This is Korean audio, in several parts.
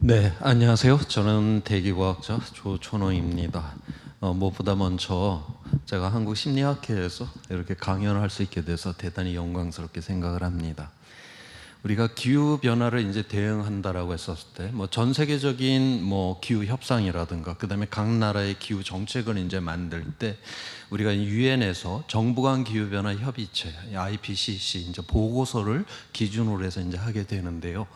네, 안녕하세요. 저는 대기과학자 조천호입니다. 무엇보다 먼저 제가 한국심리학회에서 이렇게 강연을 할 수 있게 돼서 대단히 영광스럽게 생각을 합니다. 우리가 기후 변화를 이제 대응한다라고 했었을 때, 전 세계적인 기후 협상이라든가, 그다음에 각 나라의 기후 정책을 이제 만들 때, 우리가 유엔에서 정부 간 기후 변화 협의체 (IPCC) 이제 보고서를 기준으로 해서 이제 하게 되는데요.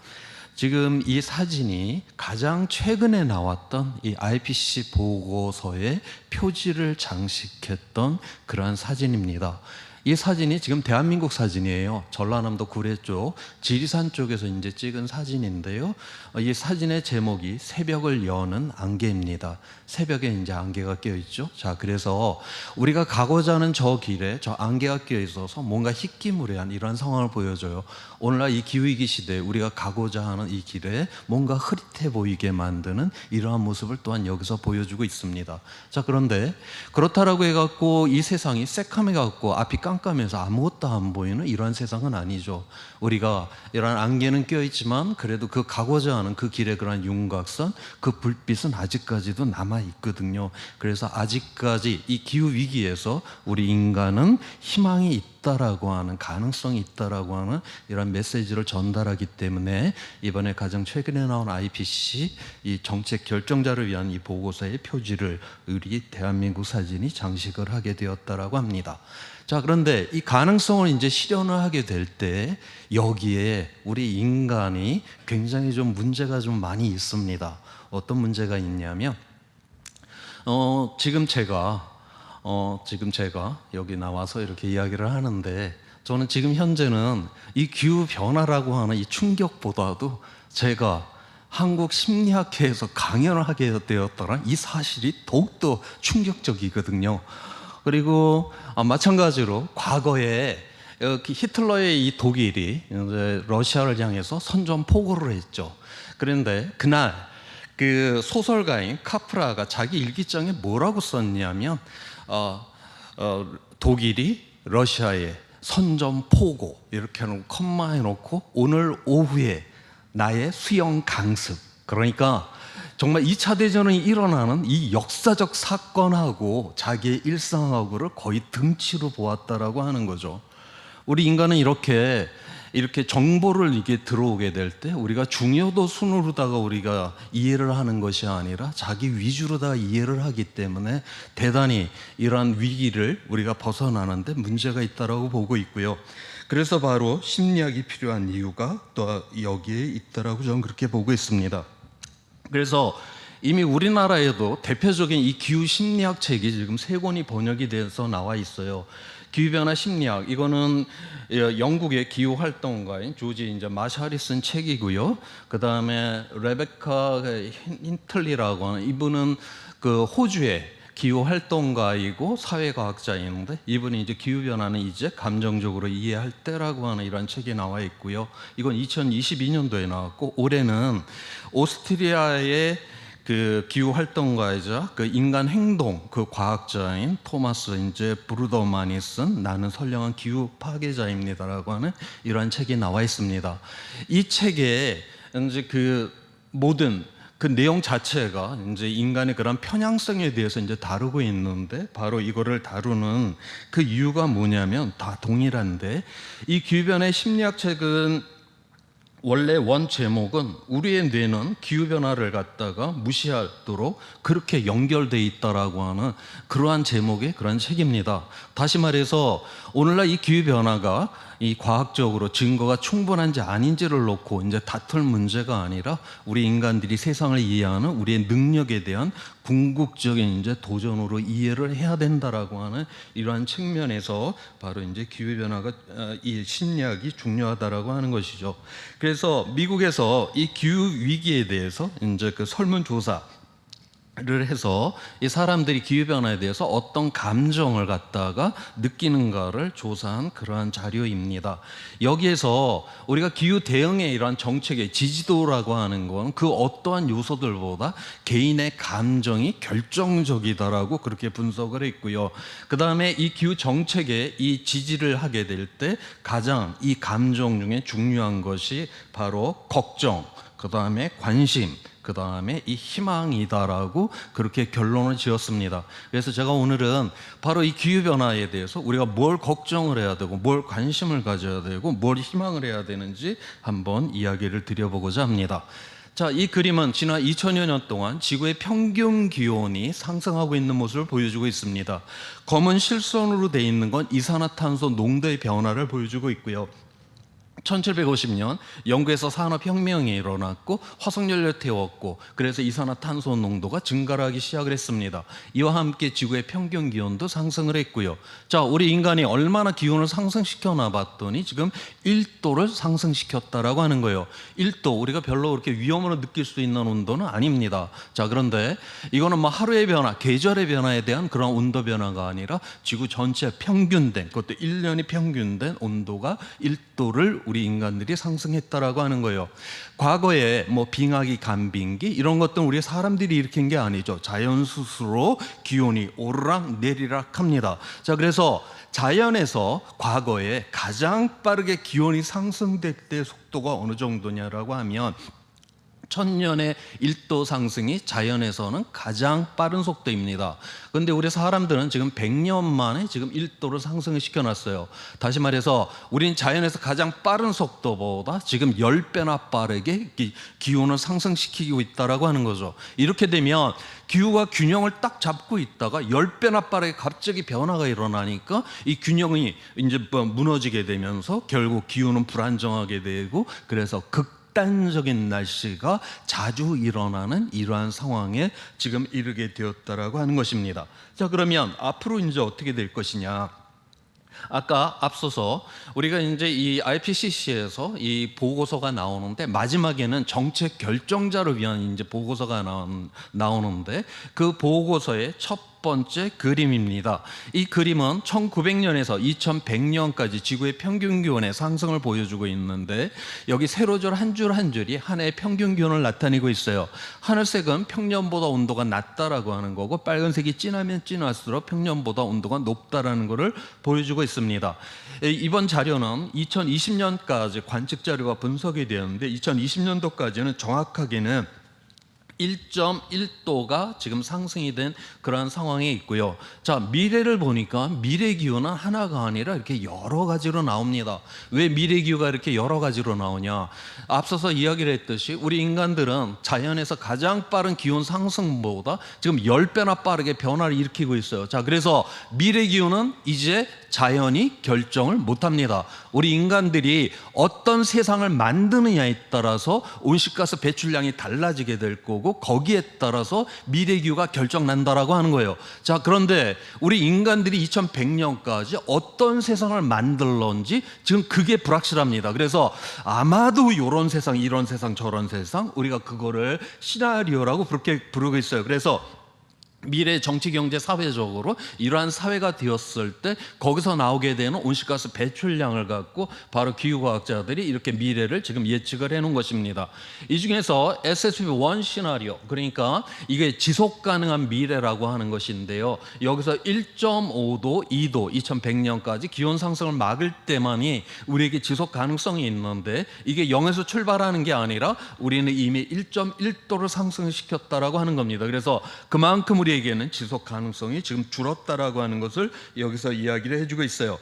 지금 이 사진이 가장 최근에 나왔던 이 IPCC 보고서의 표지를 장식했던 그러한 사진입니다. 이 사진이 지금 대한민국 사진이에요. 전라남도 구례 쪽 지리산 쪽에서 이제 찍은 사진인데요. 이 사진의 제목이 새벽을 여는 안개입니다. 새벽에 이제 안개가 껴 있죠. 자, 그래서 우리가 가고자 하는 저 길에 저 안개가 껴 있어서 뭔가 희끼무레한 이런 상황을 보여줘요. 오늘날 이 기후위기 시대에 우리가 가고자 하는 이 길에 뭔가 흐릿해 보이게 만드는 이러한 모습을 또한 여기서 보여주고 있습니다. 자, 그런데 그렇다라고 해갖고 이 세상이 새카매갖고 앞이 깜깜해서 아무것도 안 보이는 이러한 세상은 아니죠. 우리가 이런 안개는 껴있지만 그래도 그 가고자 하는 그 길의 그런 윤곽선, 그 불빛은 아직까지도 남아있거든요. 그래서 아직까지 이 기후위기에서 우리 인간은 희망이 있다라고 하는, 가능성이 있다라고 하는 이런 메시지를 전달하기 때문에 이번에 가장 최근에 나온 IPCC 이 정책 결정자를 위한 이 보고서의 표지를 우리 대한민국 사진이 장식을 하게 되었다라고 합니다. 자, 그런데 이 가능성을 이제 실현을 하게 될 때 여기에 우리 인간이 굉장히 좀 문제가 좀 많이 있습니다. 어떤 문제가 있냐면 지금 제가 여기 나와서 이렇게 이야기를 하는데, 저는 지금 현재는 이 기후 변화라고 하는 이 충격보다도 제가 한국 심리학회에서 강연을 하게 되었다는 이 사실이 더욱더 충격적이거든요. 그리고 마찬가지로 과거에 히틀러의 이 독일이 이제 러시아를 향해서 선전포고를 했죠. 그런데 그날 그 소설가인 카프라가 자기 일기장에 뭐라고 썼냐면 독일이 러시아에 선전포고 이렇게 해놓고 컴마 해놓고 오늘 오후에 나의 수영 강습, 그러니까 정말 2차 대전이 일어나는 이 역사적 사건하고 자기의 일상하고를 거의 등치로 보았다라고 하는 거죠. 우리 인간은 이렇게 정보를 이게 들어오게 될 때 우리가 중요도 순으로다가 우리가 이해를 하는 것이 아니라 자기 위주로다가 이해를 하기 때문에 대단히 이러한 위기를 우리가 벗어나는데 문제가 있다라고 보고 있고요. 그래서 바로 심리학이 필요한 이유가 또 여기에 있다라고 저는 그렇게 보고 있습니다. 그래서 이미 우리나라에도 대표적인 이 기후 심리학 책이 지금 3권이 번역이 돼서 나와 있어요. 기후변화 심리학, 이거는 영국의 기후 활동가인 조지 이제 마샬이 쓴 책이고요. 그 다음에 레베카 힌틀리라고 하는 이분은 그 호주의 기후 활동가이고 사회과학자인데, 이분이 이제 기후 변화는 이제 감정적으로 이해할 때라고 하는 이런 책이 나와 있고요. 이건 2022년도에 나왔고, 올해는 오스트리아의 그 기후 활동가이자 그 인간 행동 그 과학자인 토마스 이제 브루더만이 쓴 나는 선량한 기후 파괴자입니다라고 하는 이러한 책이 나와 있습니다. 이 책에 이제 그 모든 그 내용 자체가 이제 인간의 그런 편향성에 대해서 이제 다루고 있는데, 바로 이거를 다루는 그 이유가 뭐냐면 다 동일한데, 이 기후변화의 심리학 책은 원래 원 제목은 우리의 뇌는 기후변화를 갖다가 무시하도록 그렇게 연결되어 있다라고 하는 그러한 제목의 그런 책입니다. 다시 말해서 오늘날 이 기후변화가 이 과학적으로 증거가 충분한지 아닌지를 놓고 이제 다툴 문제가 아니라 우리 인간들이 세상을 이해하는 우리의 능력에 대한 궁극적인 이제 도전으로 이해를 해야 된다라고 하는 이러한 측면에서 바로 이제 기후 변화가 이 심리학이 중요하다라고 하는 것이죠. 그래서 미국에서 이 기후 위기에 대해서 이제 그 설문조사 를 해서 이 사람들이 기후변화에 대해서 어떤 감정을 갖다가 느끼는가를 조사한 그러한 자료입니다. 여기에서 우리가 기후 대응의 이러한 정책의 지지도라고 하는 건 그 어떠한 요소들보다 개인의 감정이 결정적이다라고 그렇게 분석을 했고요. 그 다음에 이 기후 정책에 이 지지를 하게 될 때 가장 이 감정 중에 중요한 것이 바로 걱정, 그 다음에 관심, 그 다음에 이 희망이다라고 그렇게 결론을 지었습니다. 그래서 제가 오늘은 바로 이 기후변화에 대해서 우리가 뭘 걱정을 해야 되고 뭘 관심을 가져야 되고 뭘 희망을 해야 되는지 한번 이야기를 드려보고자 합니다. 자, 이 그림은 지난 2000여 년 동안 지구의 평균 기온이 상승하고 있는 모습을 보여주고 있습니다. 검은 실선으로 되어 있는 건 이산화탄소 농도의 변화를 보여주고 있고요. 1750년 영국에서 산업혁명이 일어났고 화석연료 태웠고 그래서 이산화탄소 농도가 증가를 하기 시작을 했습니다. 이와 함께 지구의 평균 기온도 상승을 했고요. 자, 우리 인간이 얼마나 기온을 상승시켜나 봤더니 지금 1도를 상승시켰다라고 하는 거예요. 1도, 우리가 별로 그렇게 위험으로 느낄 수 있는 온도는 아닙니다. 자, 그런데 이거는 뭐 하루의 변화, 계절의 변화에 대한 그런 온도 변화가 아니라 지구 전체 평균된, 그것도 1년이 평균된 온도가 1도를 우리 인간들이 상승했다라고 하는 거예요. 과거에 뭐 빙하기, 간빙기 이런 것들은 우리 사람들이 일으킨 게 아니죠. 자연 스스로 기온이 오르락 내리락 합니다. 자, 그래서 자연에서 과거에 가장 빠르게 기온이 상승될 때 속도가 어느 정도냐라고 하면 1000년의 1도 상승이 자연에서는 가장 빠른 속도입니다. 그런데 우리 사람들은 지금 100년 만에 지금 1도를 상승을 시켜놨어요. 다시 말해서 우리는 자연에서 가장 빠른 속도보다 지금 10배나 빠르게 기온을 상승시키고 있다라고 하는 거죠. 이렇게 되면 기후가 균형을 딱 잡고 있다가 10배나 빠르게 갑자기 변화가 일어나니까 이 균형이 이제 무너지게 되면서 결국 기후는 불안정하게 되고 그래서 극단적인 날씨가 자주 일어나는 이러한 상황에 지금 이르게 되었다라고 하는 것입니다. 자, 그러면 앞으로 이제 어떻게 될 것이냐? 아까 앞서서 우리가 이제 이 IPCC에서 이 보고서가 나오는데 마지막에는 정책 결정자를 위한 이제 보고서가 나오는데 그 보고서의 첫 번째 그림입니다. 이 그림은 1900년에서 2100년까지 지구의 평균 기온의 상승을 보여주고 있는데 여기 세로줄 한 줄 한 줄이 한 해의 평균 기온을 나타내고 있어요. 하늘색은 평년보다 온도가 낮다라고 하는 거고 빨간색이 진하면 진할수록 평년보다 온도가 높다라는 것을 보여주고 있습니다. 이번 자료는 2020년까지 관측 자료가 분석이 되었는데 2020년도까지는 정확하게는 1.1도가 지금 상승이 된 그러한 상황에 있고요. 자, 미래를 보니까 미래 기후는 하나가 아니라 이렇게 여러 가지로 나옵니다. 왜 미래 기후가 이렇게 여러 가지로 나오냐? 앞서서 이야기를 했듯이 우리 인간들은 자연에서 가장 빠른 기온 상승보다 지금 10배나 빠르게 변화를 일으키고 있어요. 자, 그래서 미래 기후는 이제 자연이 결정을 못합니다. 우리 인간들이 어떤 세상을 만드느냐에 따라서 온실가스 배출량이 달라지게 될 거고 거기에 따라서 미래기후가 결정난다라고 하는 거예요. 자, 그런데 우리 인간들이 2100년까지 어떤 세상을 만들런지 지금 그게 불확실합니다. 그래서 아마도 이런 세상, 이런 세상, 저런 세상 우리가 그거를 시나리오라고 그렇게 부르고 있어요. 그래서 미래 정치, 경제, 사회적으로 이러한 사회가 되었을 때 거기서 나오게 되는 온실가스 배출량을 갖고 바로 기후과학자들이 이렇게 미래를 지금 예측을 해놓은 것입니다. 이 중에서 SSP1 시나리오, 그러니까 이게 지속 가능한 미래라고 하는 것인데요. 여기서 1.5도, 2도, 2100년까지 기온 상승을 막을 때만이 우리에게 지속 가능성이 있는데 이게 0에서 출발하는 게 아니라 우리는 이미 1.1도를 상승시켰다라고 하는 겁니다. 그래서 그만큼 우리에게는 지속 가능성이 지금 줄었다라고 하는 것을 여기서 이야기를 해주고 있어요.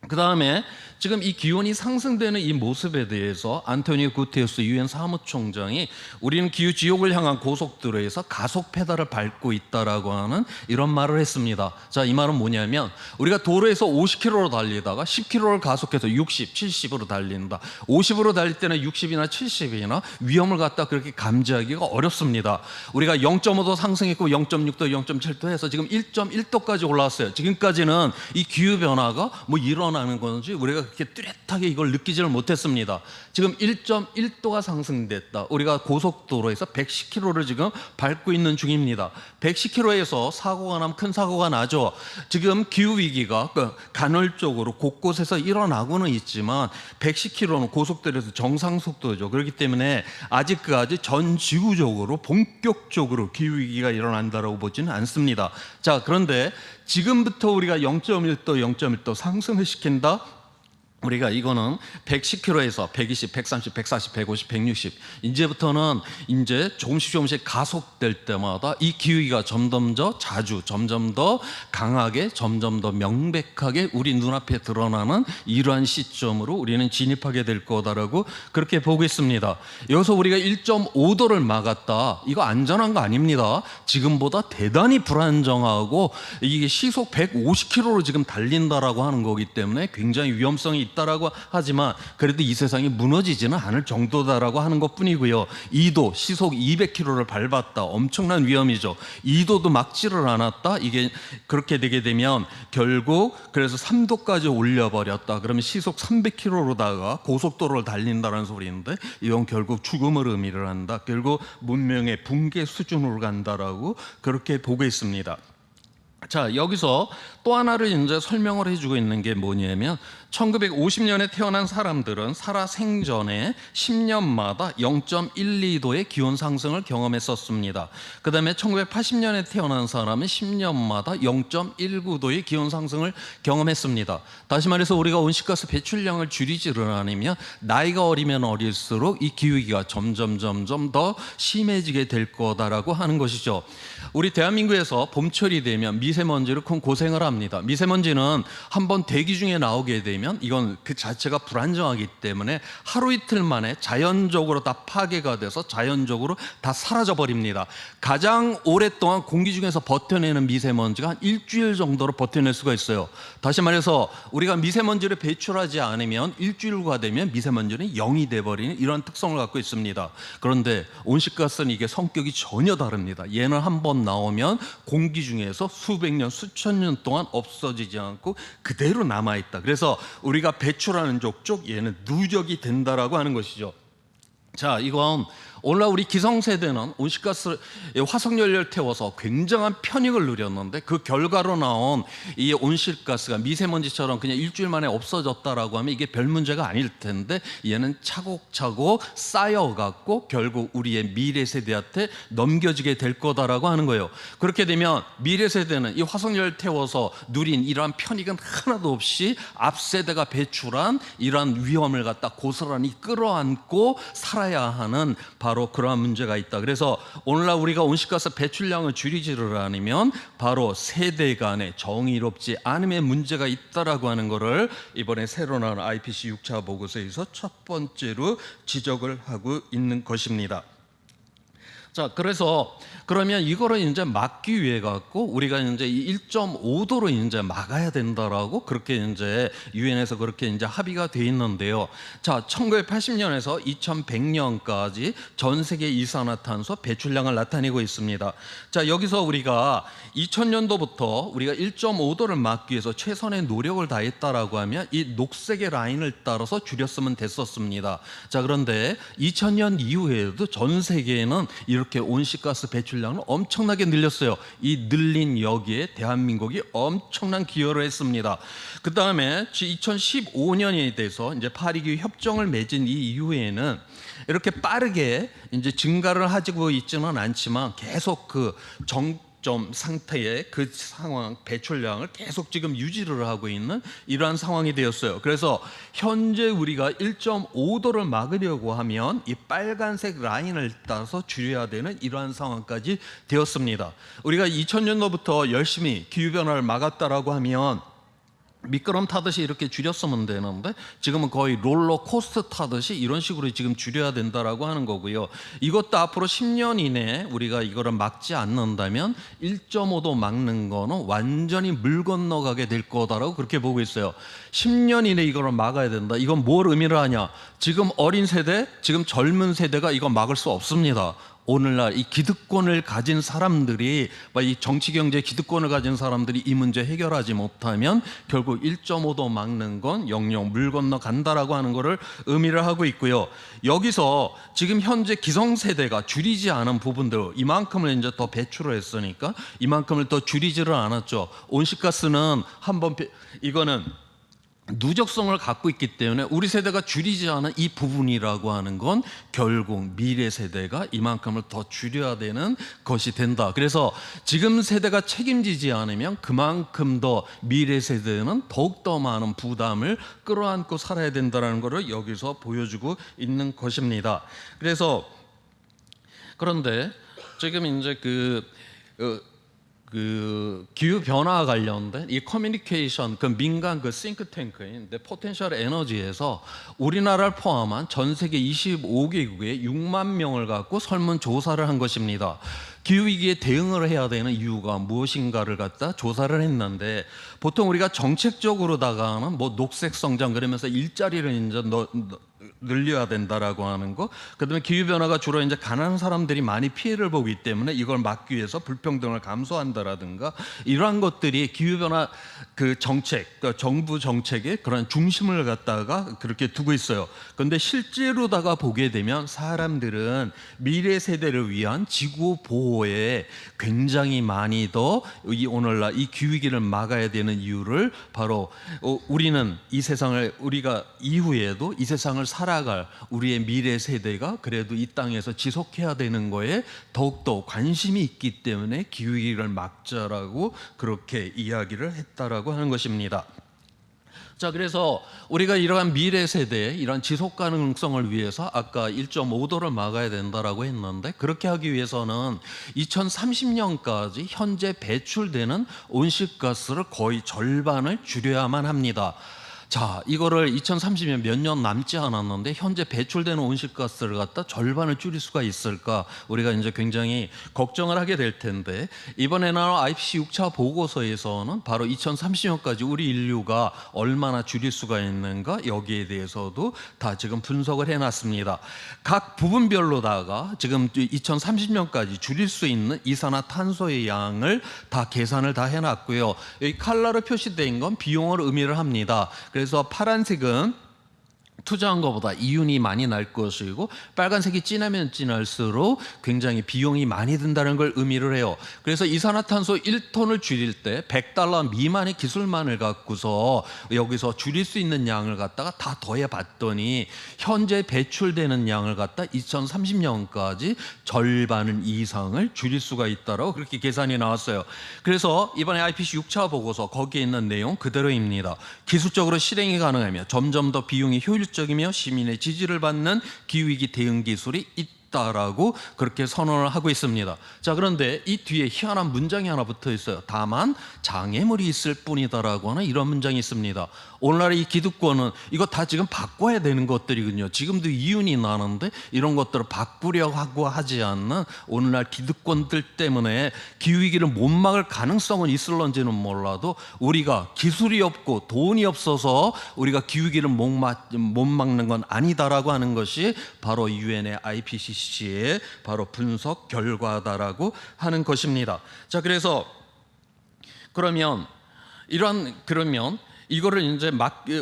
그 다음에 지금 이 기온이 상승되는 이 모습에 대해서 안토니오 구테레스 유엔 사무총장이 우리는 기후 지옥을 향한 고속도로에서 가속 페달을 밟고 있다라고 하는 이런 말을 했습니다. 자, 이 말은 뭐냐면 우리가 도로에서 50km로 달리다가 10km를 가속해서 60, 70으로 달린다. 50으로 달릴 때는 60이나 70이나 위험을 갖다 그렇게 감지하기가 어렵습니다. 우리가 0.5도 상승했고 0.6도, 0.7도 해서 지금 1.1도까지 올라왔어요. 지금까지는 이 기후 변화가 뭐 일어나는 건지 우리가 그렇게 뚜렷하게 이걸 느끼지를 못했습니다. 지금 1.1도가 상승됐다. 우리가 고속도로에서 110km를 지금 밟고 있는 중입니다. 110km에서 사고가 나면 큰 사고가 나죠. 지금 기후위기가 간헐적으로 곳곳에서 일어나고는 있지만 110km는 고속도로에서 정상 속도죠. 그렇기 때문에 아직까지 전 지구적으로 본격적으로 기후위기가 일어난다고 보지는 않습니다. 자, 그런데 지금부터 우리가 0.1도, 0.1도 상승을 시킨다? 우리가 이거는 110km에서 120, 130, 140, 150, 160 이제부터는 이제 조금씩 가속될 때마다 이 기울기가 점점 더 자주, 점점 더 강하게, 점점 더 명백하게 우리 눈앞에 드러나는 이러한 시점으로 우리는 진입하게 될 거다라고 그렇게 보고 있습니다. 여기서 우리가 1.5도를 막았다. 이거 안전한 거 아닙니다. 지금보다 대단히 불안정하고 이게 시속 150km로 지금 달린다라고 하는 거기 때문에 굉장히 위험성이 있다라고 하지만 그래도 이 세상이 무너지지는 않을 정도다라고 하는 것뿐이고요. 2도 시속 200km를 밟았다. 엄청난 위험이죠. 2도도 막지를 않았다. 이게 그렇게 되게 되면 결국 그래서 3도까지 올려버렸다. 그러면 시속 300km로다가 고속도로를 달린다는 소리인데 이건 결국 죽음을 의미를 한다. 결국 문명의 붕괴 수준으로 간다라고 그렇게 보고 있습니다. 자, 여기서 또 하나를 이제 설명을 해주고 있는 게 뭐냐면 1950년에 태어난 사람들은 살아 생전에 10년마다 0.12도의 기온 상승을 경험했었습니다. 그 다음에 1980년에 태어난 사람은 10년마다 0.19도의 기온 상승을 경험했습니다. 다시 말해서 우리가 온실가스 배출량을 줄이지를 않으면 나이가 어리면 어릴수록 이 기후위기가 점점 더 심해지게 될 거다라고 하는 것이죠. 우리 대한민국에서 봄철이 되면 미세먼지로 큰 고생을 합니다. 미세먼지는 한번 대기 중에 나오게 되면 이건 그 자체가 불안정하기 때문에 하루 이틀 만에 자연적으로 다 파괴가 돼서 자연적으로 다 사라져 버립니다. 가장 오랫동안 공기 중에서 버텨내는 미세먼지가 한 일주일 정도로 버텨낼 수가 있어요. 다시 말해서 우리가 미세먼지를 배출하지 않으면 일주일가 되면 미세먼지는 0이 돼버리는 이런 특성을 갖고 있습니다. 그런데 온실가스는 이게 성격이 전혀 다릅니다. 얘는 한번 나오면 공기 중에서 수백 년, 수천 년 동안 없어지지 않고 그대로 남아있다. 그래서 우리가 배출하는 족족 얘는 누적이 된다라고 하는 것이죠. 자, 이건 오늘날 우리 기성세대는 온실가스 화석연료를 태워서 굉장한 편익을 누렸는데 그 결과로 나온 이 온실가스가 미세먼지처럼 그냥 일주일 만에 없어졌다라고 하면 이게 별 문제가 아닐 텐데 얘는 차곡차곡 쌓여갖고 결국 우리의 미래 세대한테 넘겨지게 될 거다라고 하는 거예요. 그렇게 되면 미래 세대는 이 화석연료를 태워서 누린 이러한 편익은 하나도 없이 앞 세대가 배출한 이러한 위험을 갖다 고스란히 끌어안고 살아야 하는 바로 그러한 문제가 있다. 그래서 오늘날 우리가 온실가스 배출량을 줄이지를 않으면 바로 세대 간의 정의롭지 않음의 문제가 있다라고 하는 것을 이번에 새로 나온 IPCC 6차 보고서에서 첫 번째로 지적을 하고 있는 것입니다. 자, 그래서 그러면 이거를 이제 막기 위해 갖고 우리가 이제 1.5도로 이제 막아야 된다라고 그렇게 이제 유엔에서 그렇게 이제 합의가 돼 있는데요. 자, 1980년에서 2100년까지 전 세계 이산화탄소 배출량을 나타내고 있습니다. 자, 여기서 우리가 2000년도부터 우리가 1.5도를 막기 위해서 최선의 노력을 다했다라고 하면 이 녹색의 라인을 따라서 줄였으면 됐었습니다. 자, 그런데 2000년 이후에도 전 세계에는 이렇게 온실가스 배출량을 엄청나게 늘렸어요. 이 늘린 여기에 대한민국이 엄청난 기여를 했습니다. 그 다음에 2015년에 대해서 이제 파리기후 협정을 맺은 이 이후에는 이렇게 빠르게 이제 증가를 하고 있지는 않지만 계속 그 정점 상태의 그 상황 배출량을 계속 지금 유지를 하고 있는 이러한 상황이 되었어요. 그래서 현재 우리가 1.5도를 막으려고 하면 이 빨간색 라인을 따라서 줄여야 되는 이러한 상황까지 되었습니다. 우리가 2000년도부터 열심히 기후변화를 막았다라고 하면 미끄럼 타듯이 이렇게 줄였으면 되는데 지금은 거의 롤러코스터 타듯이 이런 식으로 지금 줄여야 된다라고 하는 거고요. 이것도 앞으로 10년 이내에 우리가 이거를 막지 않는다면 1.5도 막는 거는 완전히 물 건너가게 될 거다라고 그렇게 보고 있어요. 10년 이내에 이거를 막아야 된다. 이건 뭘 의미를 하냐? 지금 어린 세대, 지금 젊은 세대가 이거 막을 수 없습니다. 오늘날 이 기득권을 가진 사람들이 이 정치 경제 기득권을 가진 사람들이 이 문제 해결하지 못하면 결국 1.5도 막는 건 영영 물 건너 간다라고 하는 것을 의미를 하고 있고요. 여기서 지금 현재 기성세대가 줄이지 않은 부분들 이만큼을 이제 더 배출을 했으니까 이만큼을 더 줄이지를 않았죠. 온실가스는 한번 이거는 누적성을 갖고 있기 때문에 우리 세대가 줄이지 않은 이 부분이라고 하는 건 결국 미래 세대가 이만큼을 더 줄여야 되는 것이 된다. 그래서 지금 세대가 책임지지 않으면 그만큼 더 미래 세대는 더욱더 많은 부담을 끌어안고 살아야 된다는 것을 여기서 보여주고 있는 것입니다. 그런데 지금 이제 기후 변화와 관련된 이 커뮤니케이션 민간 싱크탱크인 포텐셜 에너지에서 우리나라를 포함한 전 세계 25개국에 6만 명을 갖고 설문 조사를 한 것입니다. 기후 위기에 대응을 해야 되는 이유가 무엇인가를 갖다 조사를 했는데, 보통 우리가 정책적으로다가는 녹색 성장 그러면서 일자리를 이제 늘려야 된다라고 하는 거, 그다음에 기후 변화가 주로 이제 가난한 사람들이 많이 피해를 보기 때문에 이걸 막기 위해서 불평등을 감소한다라든가 이러한 것들이 기후 변화 정책, 정부 정책의 그런 중심을 갖다가 그렇게 두고 있어요. 그런데 실제로다가 보게 되면 사람들은 미래 세대를 위한 지구 보호에 굉장히 많이 더 오늘날 이 기후 위기를 막아야 되는 이유를 바로 우리는 이 세상을 우리가 이후에도 이 세상을 살아갈 우리의 미래 세대가 그래도 이 땅에서 지속해야 되는 거에 더욱더 관심이 있기 때문에 기후위기를 막자라고 그렇게 이야기를 했다라고 하는 것입니다. 자, 그래서 우리가 이러한 미래 세대의 이러한 지속 가능성을 위해서 아까 1.5도를 막아야 된다라고 했는데, 그렇게 하기 위해서는 2030년까지 현재 배출되는 온실가스를 거의 절반을 줄여야만 합니다. 자, 이거를 2030년 몇 년 남지 않았는데 현재 배출되는 온실가스를 갖다 절반을 줄일 수가 있을까? 우리가 이제 굉장히 걱정을 하게 될 텐데, 이번에 나온 IPCC 6차 보고서에서는 바로 2030년까지 우리 인류가 얼마나 줄일 수가 있는가, 여기에 대해서도 다 지금 분석을 해놨습니다. 각 부분별로다가 지금 2030년까지 줄일 수 있는 이산화탄소의 양을 다 계산을 다 해놨고요. 여기 칼라로 표시된 건 비용을 의미를 합니다. 그래서 파란색은 투자한 것보다 이윤이 많이 날 것이고, 빨간색이 진하면 진할수록 굉장히 비용이 많이 든다는 걸 의미를 해요. 그래서 이산화탄소 1톤을 줄일 때 $100 미만의 기술만을 갖고서 여기서 줄일 수 있는 양을 갖다가 다 더해 봤더니 현재 배출되는 양을 갖다 2030년까지 절반 이상을 줄일 수가 있다라고 그렇게 계산이 나왔어요. 그래서 이번에 IPCC 6차 보고서 거기에 있는 내용 그대로입니다. 기술적으로 실행이 가능하며 점점 더 비용이 효율적이며 시민의 지지를 받는 기후위기 대응 기술이 있다라고 그렇게 선언을 하고 있습니다. 자, 그런데 이 뒤에 희한한 문장이 하나 붙어 있어요. 다만 장애물이 있을 뿐이다라고 하는 이런 문장이 있습니다. 오늘날의 이 기득권은 이거 다 지금 바꿔야 되는 것들이군요. 지금도 이윤이 나는데 이런 것들을 바꾸려고 하고 하지 않는 오늘날 기득권들 때문에 기후위기를 못 막을 가능성은 있을런지는 몰라도 우리가 기술이 없고 돈이 없어서 우리가 기후위기를 못 막는 건 아니다라고 하는 것이 바로 유엔의 IPCC의 바로 분석 결과다라고 하는 것입니다. 자, 그래서 그러면 이거를 이제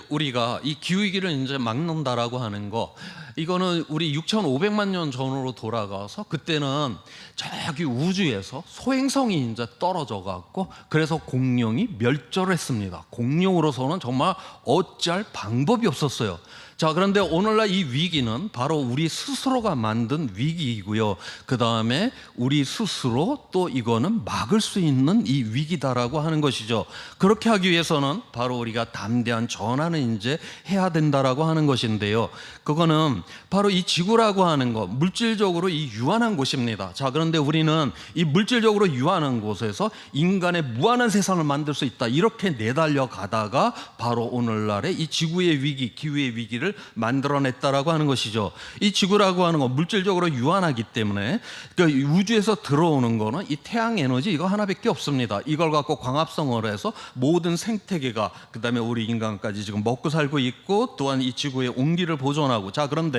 우리가 이 기후위기를 이제 막는다라고 하는 거, 이거는 우리 6,500만 년 전으로 돌아가서 그때는 저기 우주에서 소행성이 이제 떨어져 갖고 그래서 공룡이 멸절을 했습니다. 공룡으로서는 정말 어찌할 방법이 없었어요. 자, 그런데 오늘날 이 위기는 바로 우리 스스로가 만든 위기이고요. 그 다음에 우리 스스로 또 이거는 막을 수 있는 이 위기다라고 하는 것이죠. 그렇게 하기 위해서는 바로 우리가 담대한 전환을 이제 해야 된다라고 하는 것인데요. 그거는 바로 이 지구라고 하는 것, 물질적으로 이 유한한 곳입니다. 자, 그런데 우리는 이 물질적으로 유한한 곳에서 인간의 무한한 세상을 만들 수 있다, 이렇게 내달려 가다가 바로 오늘날의 이 지구의 위기, 기후의 위기를 만들어냈다라고 하는 것이죠. 이 지구라고 하는 건 물질적으로 유한하기 때문에 우주에서 들어오는 거는 이 태양 에너지 이거 하나밖에 없습니다. 이걸 갖고 광합성을 해서 모든 생태계가, 그 다음에 우리 인간까지 지금 먹고 살고 있고, 또한 이 지구의 온기를 보존하고. 자, 그런데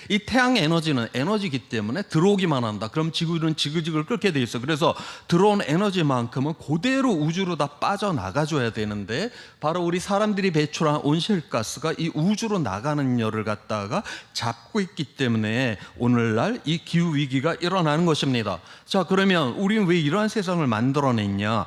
이 태양 에너지는 에너지이기 때문에 들어오기만 한다. 그럼 지구는 지글지글 끓게 돼 있어. 그래서 들어온 에너지만큼은 그대로 우주로 다 빠져나가줘야 되는데, 바로 우리 사람들이 배출한 온실가스가 이 우주로 나가는 열을 갖다가 잡고 있기 때문에 오늘날 이 기후위기가 일어나는 것입니다. 자, 그러면 우리는 왜 이러한 세상을 만들어냈냐?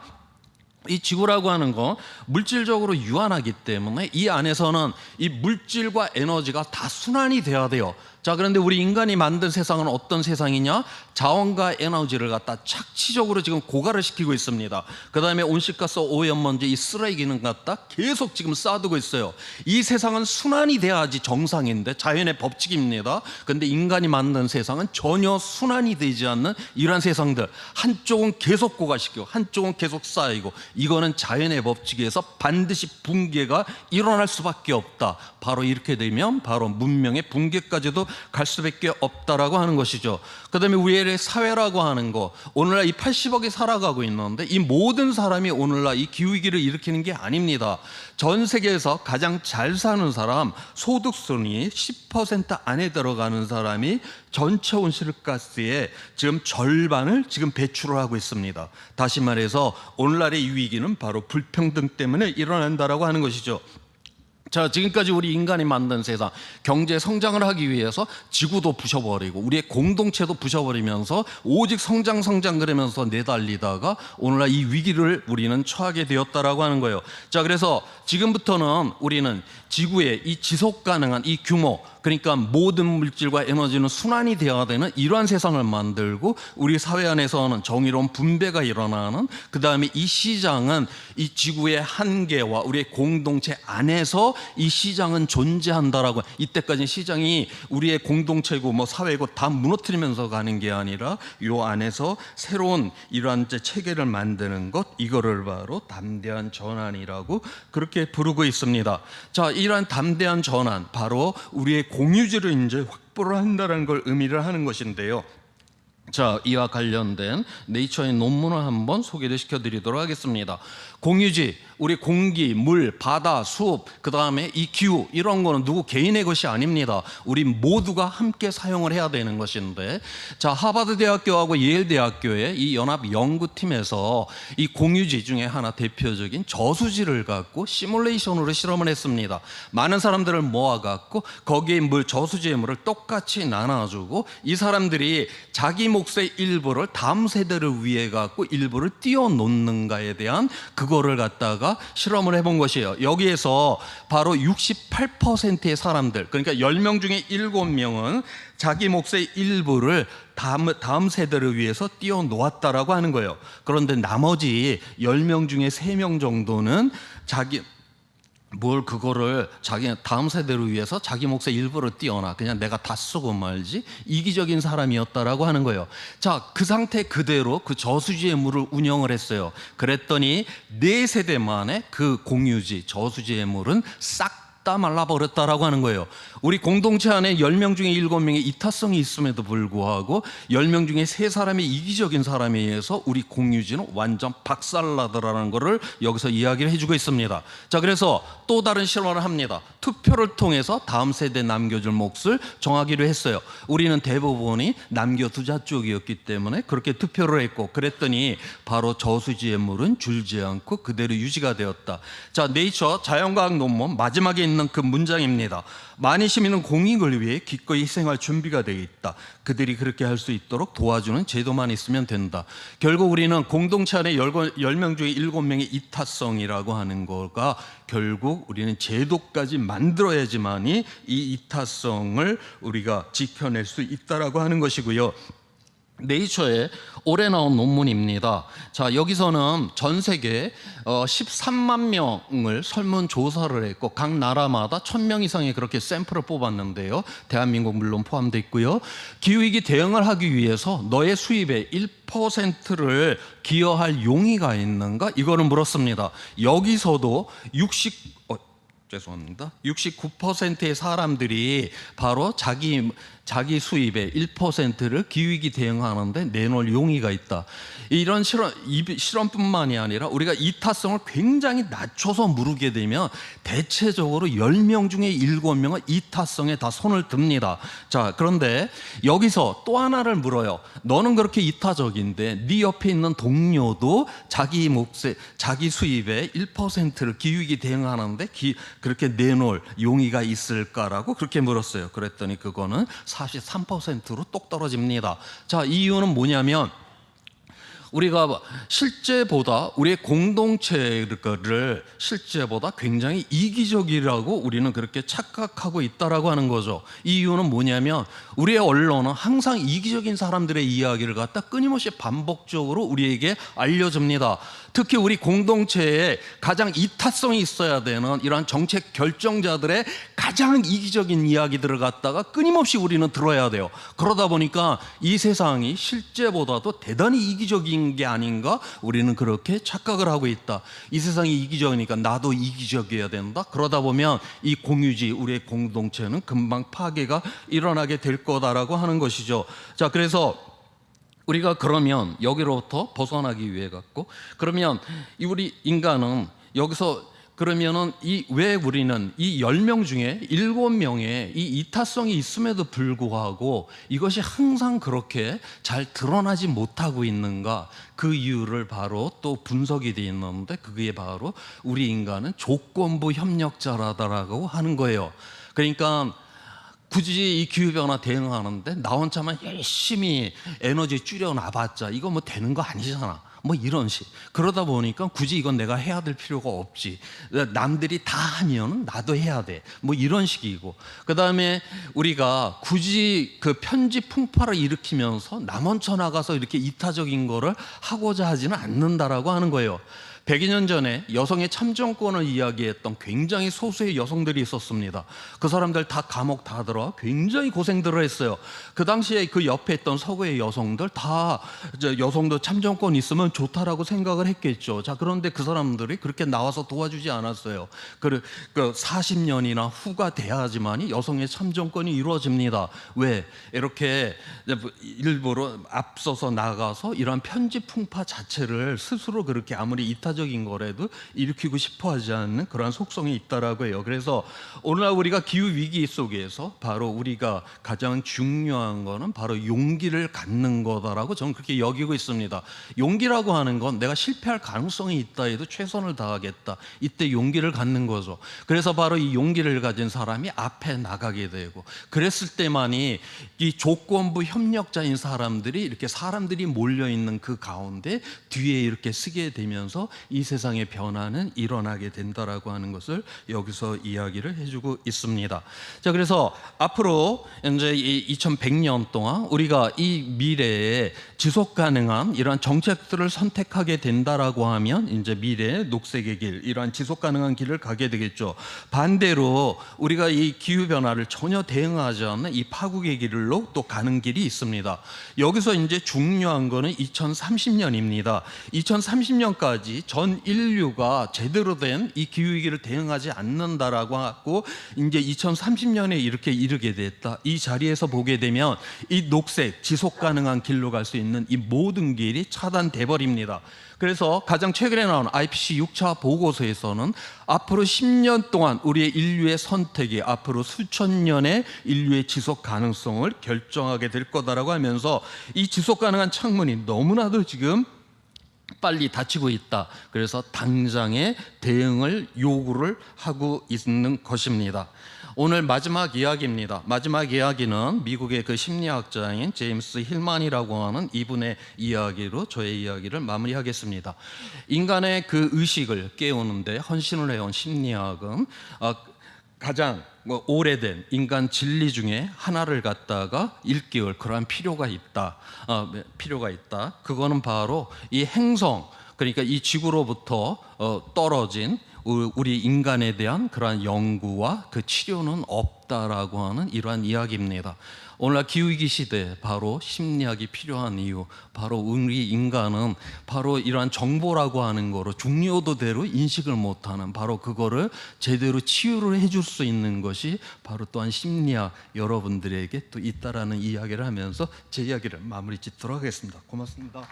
이 지구라고 하는 건 물질적으로 유한하기 때문에 이 안에서는 이 물질과 에너지가 다 순환이 돼야 돼요. 자, 그런데 우리 인간이 만든 세상은 어떤 세상이냐? 자원과 에너지를 갖다 착취적으로 지금 고갈을 시키고 있습니다. 그 다음에 온실가스 오염먼지 이 쓰레기는 갖다 계속 지금 쌓아두고 있어요. 이 세상은 순환이 돼야지 정상인데 자연의 법칙입니다. 그런데 인간이 만든 세상은 전혀 순환이 되지 않는 이러한 세상들, 한쪽은 계속 고갈시키고 한쪽은 계속 쌓이고, 이거는 자연의 법칙에서 반드시 붕괴가 일어날 수밖에 없다. 바로 이렇게 되면 바로 문명의 붕괴까지도 갈 수밖에 없다라고 하는 것이죠. 그 다음에 우리의 사회라고 하는 거, 오늘날 이 80억이 살아가고 있는데 이 모든 사람이 오늘날 이 기후위기를 일으키는 게 아닙니다. 전 세계에서 가장 잘 사는 사람, 소득순위 10% 안에 들어가는 사람이 전체 온실가스의 지금 절반을 지금 배출을 하고 있습니다. 다시 말해서 오늘날의 이 위기는 바로 불평등 때문에 일어난다라고 하는 것이죠. 자, 지금까지 우리 인간이 만든 세상, 경제 성장을 하기 위해서 지구도 부셔버리고 우리의 공동체도 부셔버리면서 오직 성장 그러면서 내달리다가 오늘날 이 위기를 우리는 처하게 되었다라고 하는 거예요. 자, 그래서 지금부터는 우리는 지구의 이 지속 가능한 이 규모, 그러니까 모든 물질과 에너지는 순환이 되어야 되는 이러한 세상을 만들고, 우리 사회 안에서는 정의로운 분배가 일어나는, 그 다음에 이 시장은 이 지구의 한계와 우리의 공동체 안에서 이 시장은 존재한다라고. 이때까지 시장이 우리의 공동체고 뭐 사회고 다 무너뜨리면서 가는 게 아니라 요 안에서 새로운 이러한 체계를 만드는 것, 이거를 바로 담대한 전환이라고 그렇게 부르고 있습니다. 자, 이러한 담대한 전환, 바로 우리의 공유지를 이제 확보를 한다는 걸 의미를 하는 것인데요. 자, 이와 관련된 네이처의 논문을 한번 소개를 시켜드리도록 하겠습니다. 공유지, 우리 공기, 물, 바다, 숲, 그 다음에 이 기후, 이런 거는 누구 개인의 것이 아닙니다. 우리 모두가 함께 사용을 해야 되는 것인데, 자, 하버드 대학교하고 예일 대학교의 이 연합 연구팀에서 이 공유지 중에 하나 대표적인 저수지를 갖고 시뮬레이션으로 실험을 했습니다. 많은 사람들을 모아갖고 거기에 저수지의 물을 똑같이 나눠주고, 이 사람들이 자기 몫의 일부를 다음 세대를 위해 갖고 일부를 띄워놓는가에 대한 그거를 갖다가 실험을 해본 것이에요. 여기에서 바로 68%의 사람들, 그러니까 10명 중에 7명은 자기 몫의 일부를 다음 세대를 위해서 띄워놓았다라고 하는 거예요. 그런데 나머지 10명 중에 3명 정도는 그거를 자기 다음 세대를 위해서 자기 몫의 일부를 띄워놔, 그냥 내가 다 쓰고 말지, 이기적인 사람이었다라고 하는 거예요. 자, 그 상태 그대로 그 저수지의 물을 운영을 했어요. 그랬더니 4세대 만에 그 공유지 저수지의 물은 싹 다 말라버렸다라고 하는 거예요. 우리 공동체 안에 10명 중에 7명의 이타성이 있음에도 불구하고 10명 중에 3사람이 이기적인 사람에 의해서 우리 공유지는 완전 박살나더라는 것을 여기서 이야기를 해주고 있습니다. 자, 그래서 또 다른 실험을 합니다. 투표를 통해서 다음 세대에 남겨줄 몫을 정하기로 했어요. 우리는 대부분이 남겨두자 쪽이었기 때문에 그렇게 투표를 했고, 그랬더니 바로 저수지의 물은 줄지 않고 그대로 유지가 되었다. 자, 네이처 자연과학 논문 마지막에 있는 그 문장입니다. 많은 시민은 공익을 위해 기꺼이 희생할 준비가 되어 있다. 그들이 그렇게 할 수 있도록 도와주는 제도만 있으면 된다. 결국 우리는 공동체 안에 10명 중에 7명의 이타성이라고 하는 거가, 결국 우리는 제도까지 만들어야지만이 이 이타성을 우리가 지켜낼 수 있다라고 하는 것이고요. 네이처에 올해 나온 논문입니다. 자, 여기서는 전 세계 13만 명을 설문조사를 했고, 각 나라마다 1000명 이상의 그렇게 샘플을 뽑았는데요. 대한민국 물론 포함되어 있고요. 기후위기 대응을 하기 위해서 너의 수입의 1%를 기여할 용의가 있는가? 이거를 물었습니다. 여기서도 69%의 사람들이 바로 자기 수입의 1%를 기후위기 대응하는데 내놓을 용의가 있다. 이런 실험뿐만이 아니라 우리가 이타성을 굉장히 낮춰서 물게 되면 대체적으로 10명 중에 7명은 이타성에 다 손을 듭니다. 자, 그런데 여기서 또 하나를 물어요. 너는 그렇게 이타적인데 네 옆에 있는 동료도 자기 수입의 1%를 기후위기 대응하는데 그렇게 내놓을 용의가 있을까라고 그렇게 물었어요. 그랬더니 그거는 43%로 똑 떨어집니다. 자, 이 이유는 뭐냐면 우리가 실제보다 우리의 공동체를 실제보다 굉장히 이기적이라고 우리는 그렇게 착각하고 있다라고 하는 거죠. 이 이유는 뭐냐면 우리의 언론은 항상 이기적인 사람들의 이야기를 갖다 끊임없이 반복적으로 우리에게 알려줍니다. 특히 우리 공동체에 가장 이타성이 있어야 되는 이러한 정책 결정자들의 가장 이기적인 이야기들을 갖다가 끊임없이 우리는 들어야 돼요. 그러다 보니까 이 세상이 실제보다도 대단히 이기적인 게 아닌가 우리는 그렇게 착각을 하고 있다. 이 세상이 이기적이니까 나도 이기적이어야 된다. 그러다 보면 이 공유지 우리의 공동체는 금방 파괴가 일어나게 될 거다라고 하는 것이죠. 자, 그래서 우리가 그러면 여기로부터 벗어나기 위해 갖고 그러면 우리 인간은 여기서 그러면은 왜 우리는 이 10명 중에 7명의 이 이타성이 있음에도 불구하고 이것이 항상 그렇게 잘 드러나지 못하고 있는가? 그 이유를 바로 또 분석이 되어 있는데 그게 바로 우리 인간은 조건부 협력자라고 하는 거예요. 그러니까 굳이 이 기후변화 대응하는데 나 혼자만 열심히 에너지 줄여놔봤자 이거 뭐 되는 거 아니잖아. 뭐 이런 식. 그러다 보니까 굳이 이건 내가 해야 될 필요가 없지. 남들이 다 하면 나도 해야 돼. 뭐 이런 식이고. 그 다음에 우리가 굳이 그 편지 풍파를 일으키면서 남 혼자 나가서 이렇게 이타적인 거를 하고자 하지는 않는다라고 하는 거예요. 100여 년 전에 여성의 참정권을 이야기했던 굉장히 소수의 여성들이 있었습니다. 그 사람들 다 감옥 다 들어 굉장히 고생들을 했어요. 그 당시에 그 옆에 있던 서구의 여성들 다 여성도 참정권 있으면 좋다라고 생각을 했겠죠. 자, 그런데 그 사람들이 그렇게 나와서 도와주지 않았어요. 그 40년이나 후가 돼야지만이 여성의 참정권이 이루어집니다. 왜? 이렇게 일부러 앞서서 나가서 이런 편지 풍파 자체를 스스로 그렇게 아무리 이타적인 거라도 일으키고 싶어 하지 않는 그런 속성이 있다라고 해요. 그래서 오늘날 우리가 기후 위기 속에서 바로 우리가 가장 중요한 거는 바로 용기를 갖는 거다라고 저는 그렇게 여기고 있습니다. 용기라고 하는 건 내가 실패할 가능성이 있다 해도 최선을 다하겠다. 이때 용기를 갖는 거죠. 그래서 바로 이 용기를 가진 사람이 앞에 나가게 되고 그랬을 때만이 이 조건부 협력자인 사람들이 이렇게 사람들이 몰려있는 그 가운데 뒤에 이렇게 쓰게 되면서 이 세상의 변화는 일어나게 된다라고 하는 것을 여기서 이야기를 해주고 있습니다. 자, 그래서 앞으로 이제 2100년 동안 우리가 이 미래에 지속 가능한 이러한 정책들을 선택하게 된다라고 하면 이제 미래의 녹색의 길, 이러한 지속 가능한 길을 가게 되겠죠. 반대로 우리가 이 기후 변화를 전혀 대응하지 않는 이 파국의 길로 또 가는 길이 있습니다. 여기서 이제 중요한 거는 2030년입니다. 2030년까지 전 인류가 제대로 된 이 기후 위기를 대응하지 않는다라고 하고 이제 2030년에 이렇게 이르게 됐다. 이 자리에서 보게 되면 이 녹색 지속 가능한 길로 갈 수 있는 이 모든 길이 차단돼 버립니다. 그래서 가장 최근에 나온 IPCC 6차 보고서에서는 앞으로 10년 동안 우리의 인류의 선택이 앞으로 수천 년의 인류의 지속 가능성을 결정하게 될 거다라고 하면서 이 지속 가능한 창문이 너무나도 지금 빨리 닫히고 있다. 그래서 당장의 대응을 요구를 하고 있는 것입니다. 오늘 마지막 이야기입니다. 마지막 이야기는 미국의 그 심리학자인 제임스 힐만이라고 하는 이분의 이야기로 저의 이야기를 마무리하겠습니다. 인간의 그 의식을 깨우는데 헌신을 해온 심리학은 가장 오래된 인간 진리 중에 하나를 갖다가 일깨울 그러한 필요가 있다. 그거는 바로 이 행성, 그러니까 이 지구로부터 떨어진 우리 인간에 대한 그러한 연구와 그 치료는 없다라고 하는 이러한 이야기입니다. 오늘날 기후위기 시대에 바로 심리학이 필요한 이유, 바로 우리 인간은 바로 이러한 정보라고 하는 거로 중요도대로 인식을 못하는 바로 그거를 제대로 치유를 해줄 수 있는 것이 바로 또한 심리학 여러분들에게 또 있다라는 이야기를 하면서 제 이야기를 마무리 짓도록 하겠습니다. 고맙습니다.